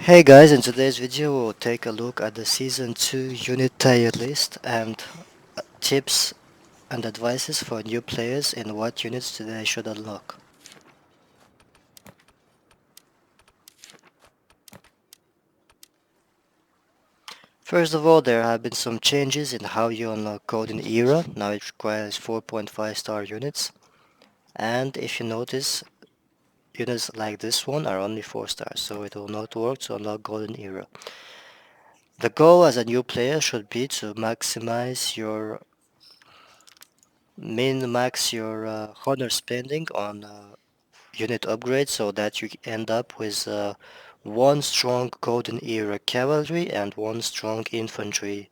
Hey guys, in today's video we'll take a look at the Season 2 unit tier list and tips and advices for new players in what units they should unlock. First of all, there have been some changes in how you unlock Golden Era. Now it requires 4.5 star units, and if you notice, units like this one are only 4 stars, so it will not work to unlock Golden Era. The goal as a new player should be to min-max your honor spending on unit upgrades so that you end up with one strong Golden Era cavalry and one strong infantry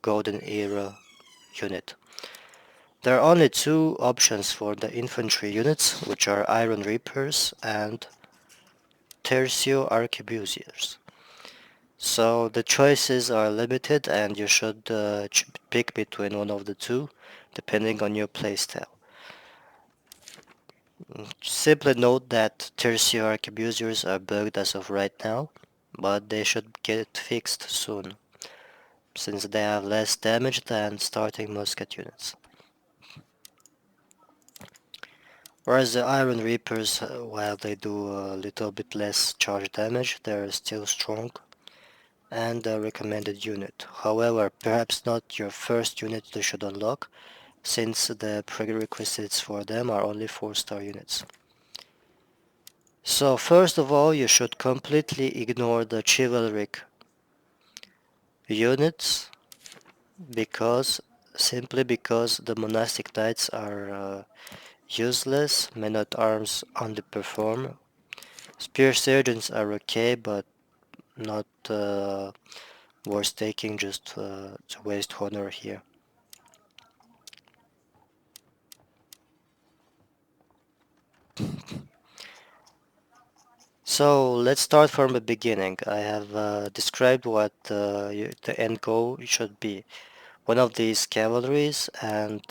Golden Era unit. There are only two options for the infantry units, which are Iron Reapers and Tercio Arquebusiers. So the choices are limited and you should pick between one of the two depending on your playstyle. Simply note that Tercio Arquebusiers are bugged as of right now, but they should get fixed soon, since they have less damage than starting musket units. Whereas the Iron Reapers, while they do a little bit less charge damage, they're still strong and a recommended unit. However, perhaps not your first unit you should unlock, since the prerequisites for them are only 4-star units. So first of all, you should completely ignore the chivalric units simply because the monastic knights are useless, men-at-arms underperform, spear surgeons are okay but not worth taking just to waste honor here. So let's start from the beginning. I have described what the end goal should be. One of these cavalries and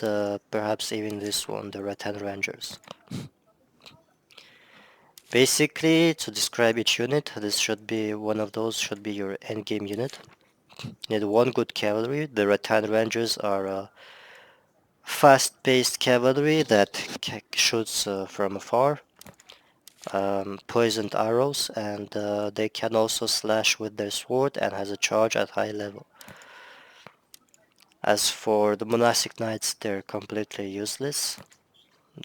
perhaps even this one, the Rattan Rangers. Basically, to describe each unit, this should be one of those should be your endgame unit. You need one good cavalry. The Rattan Rangers are a fast-paced cavalry that shoots from afar, poisoned arrows, and they can also slash with their sword and has a charge at high level. As for the monastic knights, they're completely useless.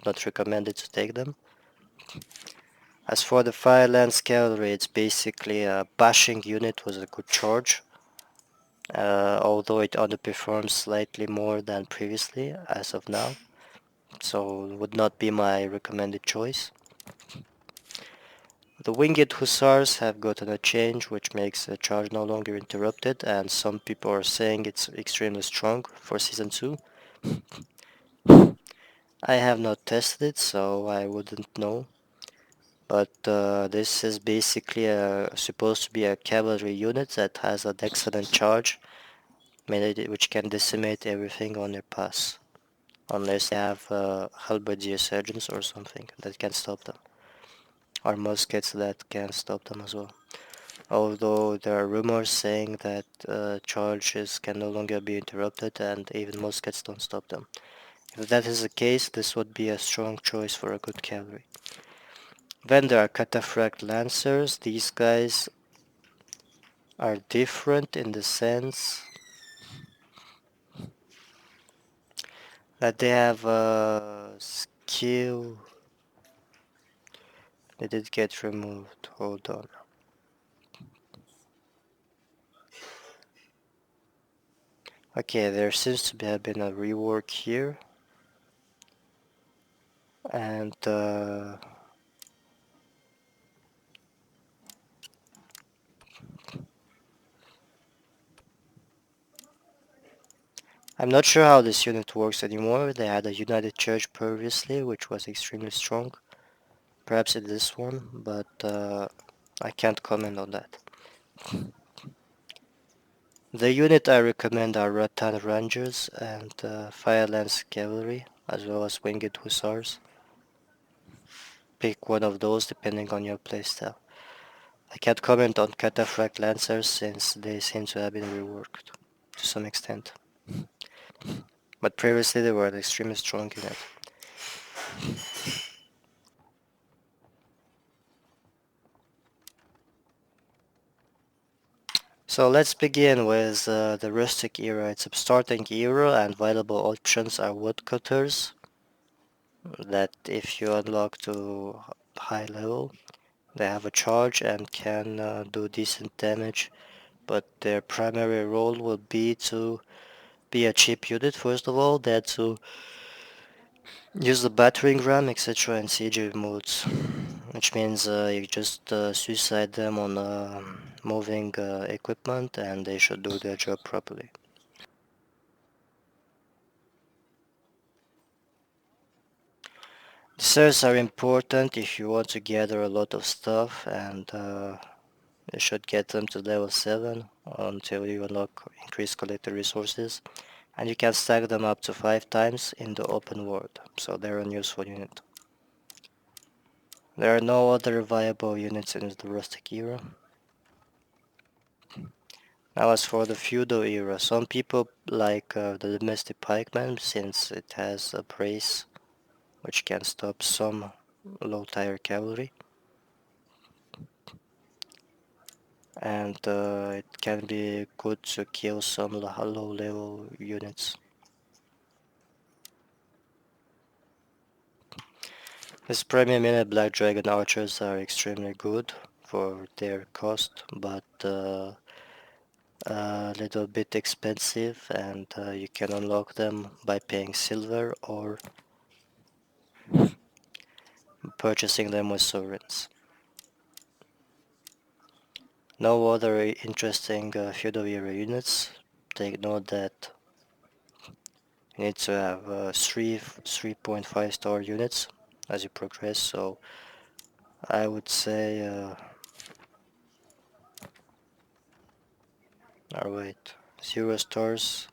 Not recommended to take them. As for the Firelands Gallery, it's basically a bashing unit with a good charge, although it underperforms slightly more than previously as of now, so would not be my recommended choice. The Winged Hussars have gotten a change which makes the charge no longer interrupted, and some people are saying it's extremely strong for Season 2. I have not tested it, so I wouldn't know. But this is basically supposed to be a cavalry unit that has an excellent charge, which can decimate everything on their pass, unless they have halberdier surgeons or something that can stop them, or muskets that can stop them as well. Although there are rumors saying that charges can no longer be interrupted and even muskets don't stop them. If that is the case, this would be a strong choice for a good cavalry. Then there are Cataphract Lancers. These guys are different in the sense that they have a skill. They did get removed. Hold on. Okay, there seems to have been a rework here. And I'm not sure how this unit works anymore. They had a United Church previously, which was extremely strong. Perhaps it's this one, but I can't comment on that. The unit I recommend are Rattan Rangers and Firelands Gallery, as well as Winged Hussars. Pick one of those depending on your playstyle. I can't comment on Cataphract Lancers since they seem to have been reworked to some extent. But previously they were an extremely strong unit. So let's begin with the rustic era. It's a starting era and viable options are woodcutters that if you unlock to high level they have a charge and can do decent damage, but their primary role will be to be a cheap unit first of all, then to use the battering ram etc in siege modes, which means you just suicide them on moving equipment and they should do their job properly. Desserts are important if you want to gather a lot of stuff and you should get them to level 7 until you unlock increased collector resources, and you can stack them up to 5 times in the open world, so they're a useful unit. There are no other viable units in the rustic era. Now as for the feudal era, some people like the domestic pikeman since it has a brace which can stop some low tier cavalry, and it can be good to kill some low level units. This premium unit Black Dragon archers are extremely good for their cost, but a little bit expensive, and you can unlock them by paying silver or purchasing them with sovereigns. No other interesting feudal era units. Take note that you need to have 3.5 star units as you progress, so I would say oh wait, 0 stars.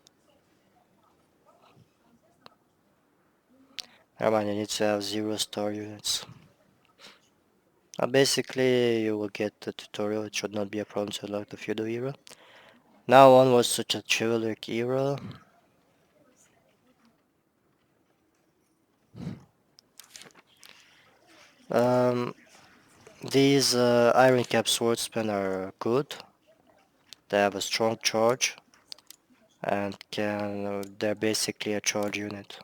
Never mind, you need to have 0 star units. Basically, you will get the tutorial. It should not be a problem to unlock the feudal era. Now onwards to the chivalric era. Um, these iron cap swordsmen are good. They have a strong charge and they're basically a charge unit.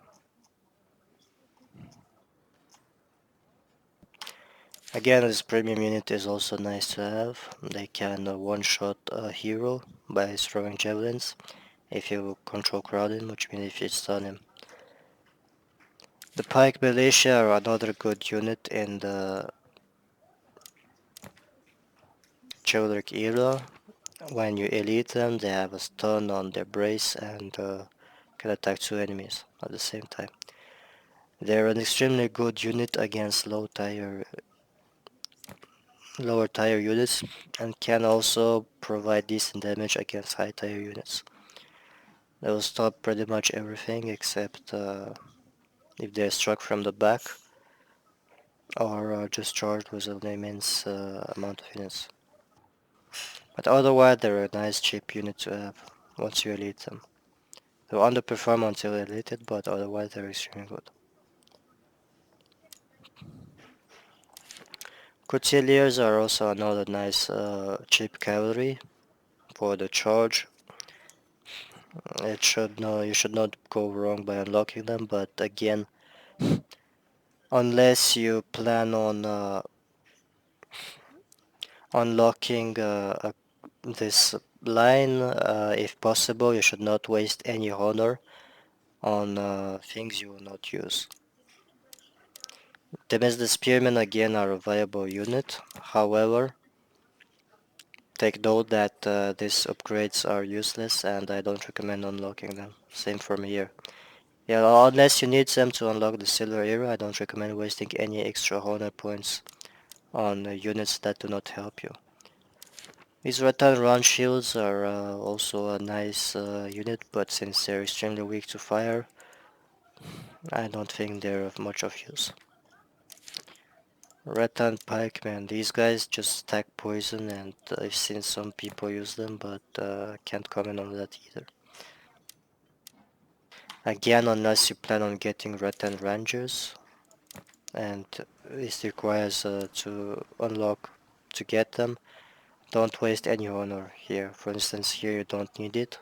Again, this premium unit is also nice to have. They can one-shot a hero by throwing javelins if you control crowding, which means if you stun him. The Pike Militia are another good unit in the chivalric era. When you elite them, they have a stun on their brace and can attack 2 enemies at the same time. They're an extremely good unit against lower tier units and can also provide decent damage against high tier units. They will stop pretty much everything except if they're struck from the back or just charged with an immense amount of units. But otherwise they're a nice cheap unit to have once you elite them. They'll underperform until elated, but otherwise they're extremely good. Couturiers are also another nice cheap cavalry for the charge. You should not go wrong by unlocking them, but again, unless you plan on unlocking this line, if possible, you should not waste any honor on things you will not use. The Spearmen again are a viable unit, however, take note that these upgrades are useless and I don't recommend unlocking them. Same from here. Yeah, unless you need them to unlock the Silver Era, I don't recommend wasting any extra honor points on units that do not help you. These Rattan Run Shields are also a nice unit, but since they're extremely weak to fire, I don't think they're of much of use. Rattle Pikemen, these guys just stack poison, and I've seen some people use them, but can't comment on that either. Again, unless you plan on getting Rattle Rangers, and it requires to unlock to get them, don't waste any honor here. For instance, here you don't need it.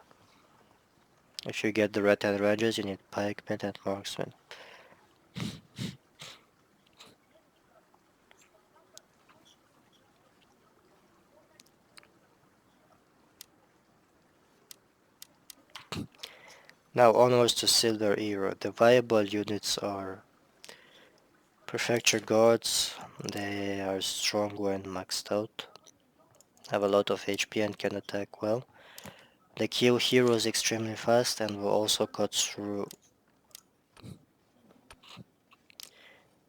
If you get the Rattle Rangers, you need Pikemen and Marksmen. Now onwards to Silver Era. The viable units are Prefecture Guards. They are strong when maxed out, have a lot of HP and can attack well. They kill heroes extremely fast and will also cut through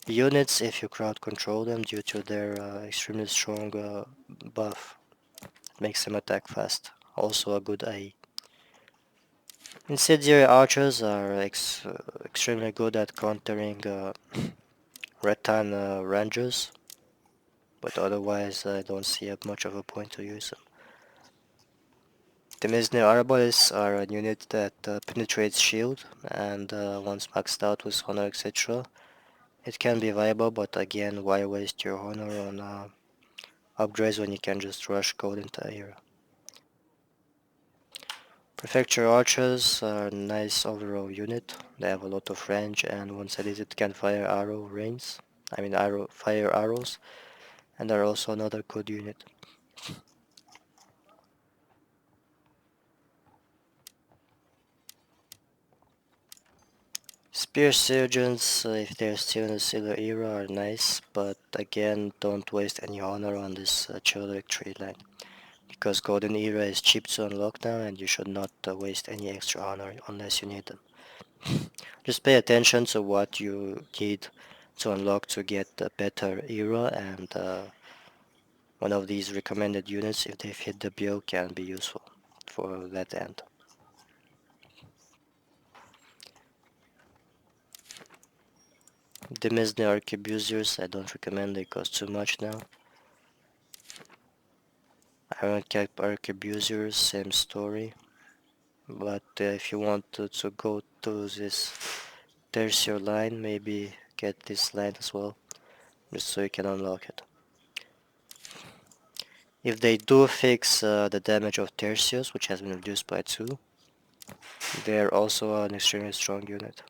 units if you crowd control them due to their extremely strong buff. It makes them attack fast. Also a good AE. Incendiary archers are extremely good at countering rattan rangers, but otherwise I don't see much of a point to use them. The Mesner Arbalists are a unit that penetrates shield, and once maxed out with honor etc. It can be viable, but again, why waste your honor on upgrades when you can just rush Golden Era? Prefecture Archers are a nice overall unit. They have a lot of range, and once edited can fire fire arrows, and are also another good unit. Spear Surgeons, if they're still in the Silver Era, are nice, but again, don't waste any honor on this Chivalric tree line, because Golden Era is cheap to unlock now, and you should not waste any extra honor unless you need them. Just pay attention to what you need to unlock to get a better era, and one of these recommended units, if they fit the bill, can be useful for that end. The Disney Arquebusiers, I don't recommend, they cost too much now. Iron Cap Arquebusiers, same story. But if you want to go to this Tertiary line, maybe get this line as well, just so you can unlock it. If they do fix the damage of Tertius, which has been reduced by 2, they're also an extremely strong unit.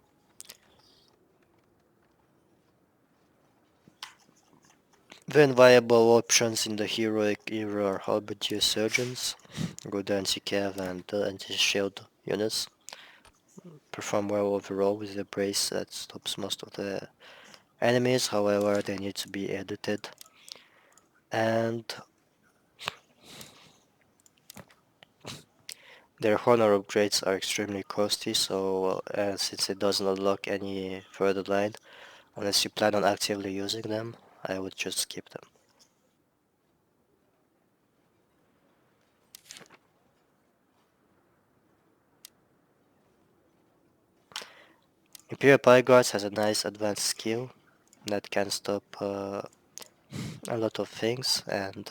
Then viable options in the heroic era are Halberdier Surgeons, good anti-cav and anti-shield units. Perform well overall with the brace that stops most of the enemies, however they need to be edited. And their honor upgrades are extremely costly, so since it doesn't unlock any further line, unless you plan on actively using them, I would just skip them. Imperial Pyguards has a nice advanced skill that can stop a lot of things, and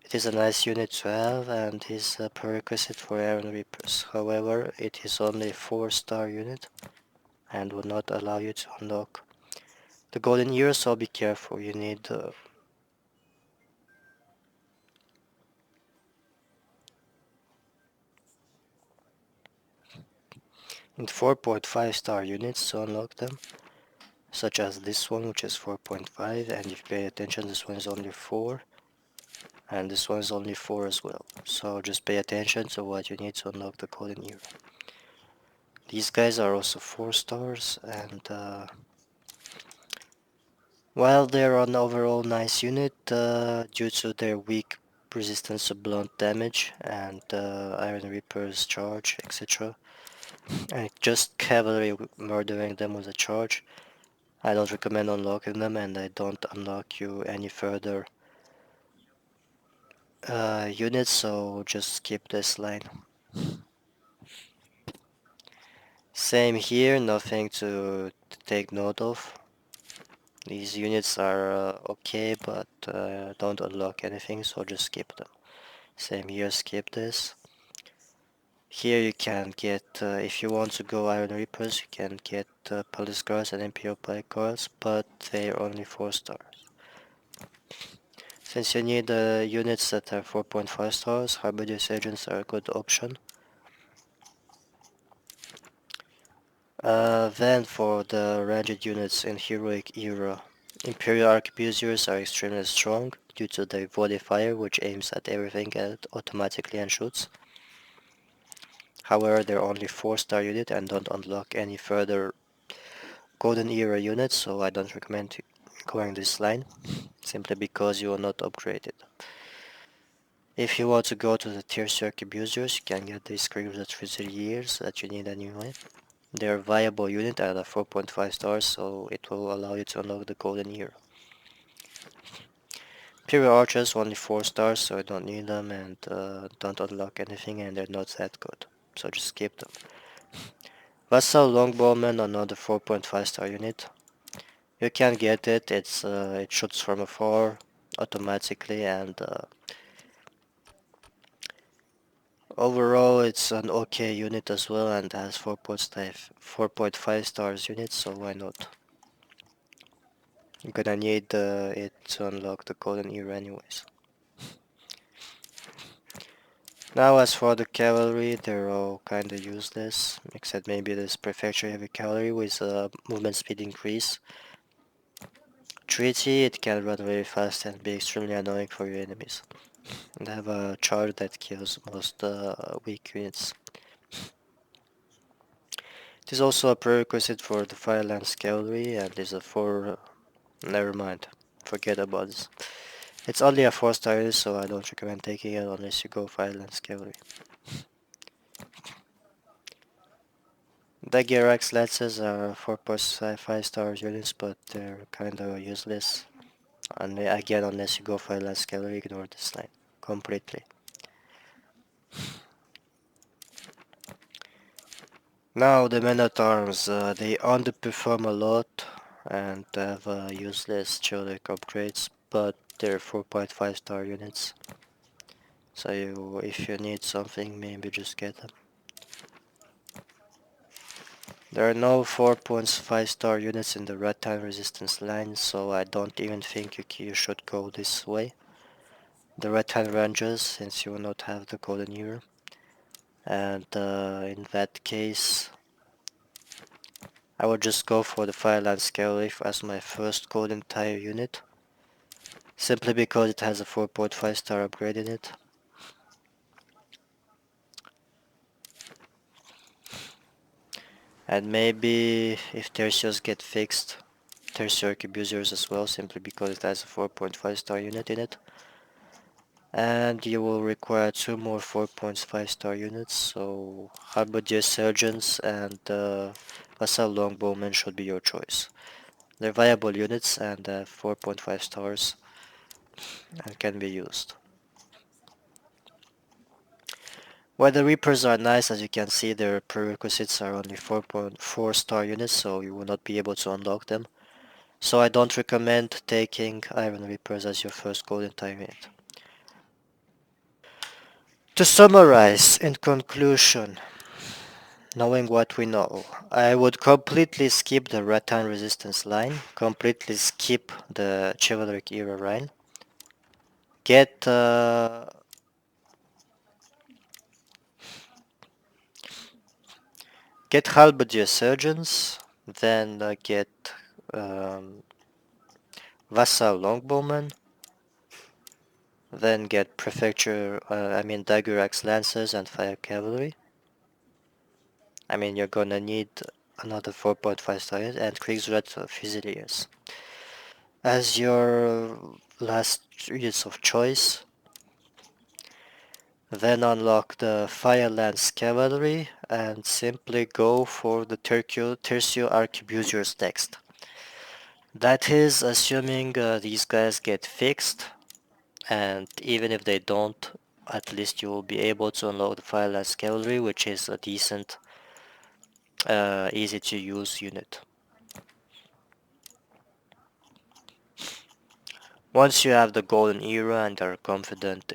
it is a nice unit to have and is a prerequisite for Iron Reapers. However, it is only a 4-star unit and will not allow you to unlock the golden year, so be careful. You need in 4.5-star units to unlock them, such as this one, which is 4.5, and if you pay attention, this one is only 4, and this one is only 4 as well. So just pay attention to what you need to unlock the golden year. These guys are also 4 stars, and while they're an overall nice unit, due to their weak resistance to blunt damage and Iron Reaper's charge, etc., and just cavalry murdering them with a charge, I don't recommend unlocking them, and I don't unlock you any further units, so just skip this line. Same here, nothing to take note of. These units are okay, but don't unlock anything, so just skip them. Same here, skip this. Here you can get, if you want to go Iron Reapers, you can get Police Guards and Imperial Black Guards, but they're only 4 stars. Since you need units that are 4.5 stars, Harbinger Agents are a good option. Then for the ranged units in Heroic Era, Imperial Arquebusiers are extremely strong due to their volley fire, which aims at everything automatically and shoots. However, they're only 4-star unit and don't unlock any further Golden Era units, so I don't recommend going this line, simply because you will not upgrade it. If you want to go to the tier 3 Arquebusiers, you can get these Screams at 3 years that you need anyway. They're a viable unit at a 4.5 stars, so it will allow you to unlock the Golden Era. Imperial Archers only 4 stars, so I don't need them and don't unlock anything, and they're not that good, so just skip them. Vassal Longbowman, another 4.5 star unit. You can get it, it shoots from afar automatically, and overall it's an okay unit as well, and has 4.5 stars unit, so why not? You're gonna need it to unlock the Golden Era anyways. Now as for the cavalry, they're all kinda useless, except maybe this Prefecture Heavy Cavalry with a movement speed increase. Treaty, it can run very fast and be extremely annoying for your enemies. And have a charge that kills most weak units. It is also a prerequisite for the Firelands Gallery and is a 4... never mind, forget about this. It's only a 4-star unit, so I don't recommend taking it unless you go Firelands Gallery. The Girax Lancers are 4.5 star units, but they're kinda useless. And again, unless you go Firelands Gallery, ignore this line completely. Now the Men-at-Arms, they underperform a lot and have useless Childric upgrades, but they're 4.5 star units. So if you need something, maybe just get them. There are no 4.5 star units in the Rattan Resistance line, so I don't even think you should go this way. The Rattan Rangers, since you will not have the Golden Era. And in that case, I would just go for the Firelands Gallery as my first Golden Tire unit, simply because it has a 4.5 star upgrade in it. And maybe if Tertios get fixed, Tertiary Abusers as well, simply because it has a 4.5 star unit in it. And you will require 2 more 4.5 star units, so Halberdier Surgeons and Vassal Longbowmen should be your choice. They're viable units and 4.5 stars and can be used. While the Reapers are nice, as you can see, their prerequisites are only 4.4 star units, so you will not be able to unlock them. So I don't recommend taking Iron Reapers as your first golden time unit. To summarize, in conclusion, knowing what we know, I would completely skip the Rattan Resistance line, completely skip the Chivalric Era line, get Halberdier Surgeons, then get Vassal Longbowmen, then get Dagger Lancers and Fire Cavalry. I mean, you're gonna need another 4.5 star unit and Kriegsrat Fusiliers as your last units of choice. Then unlock the Firelands Cavalry and simply go for the Tercio Arquebusiers next. That is assuming these guys get fixed, and even if they don't, at least you will be able to unlock the Firelands Cavalry, which is a decent, easy to use unit. Once you have the golden era and are confident,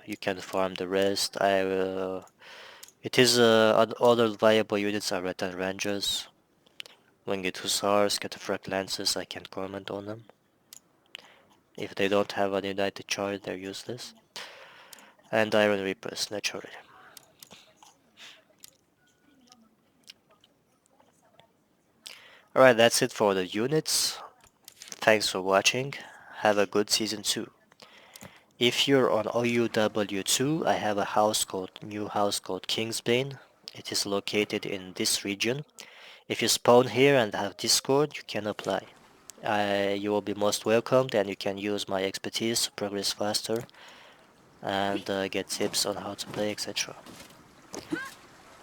you can farm the rest. Other viable units are Red Rangers. Winged Hussars, Cataphract Lancers, I can't comment on them. If they don't have an united charge, they're useless. And Iron Reapers, naturally. Alright, that's it for the units. Thanks for watching. Have a good season 2. If you're on OUW2, I have a new house called Kingsbane. It is located in this region. If you spawn here and have Discord, you can apply. You will be most welcomed and you can use my expertise to progress faster and get tips on how to play, etc.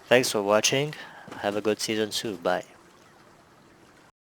Thanks for watching. Have a good season 2. Bye.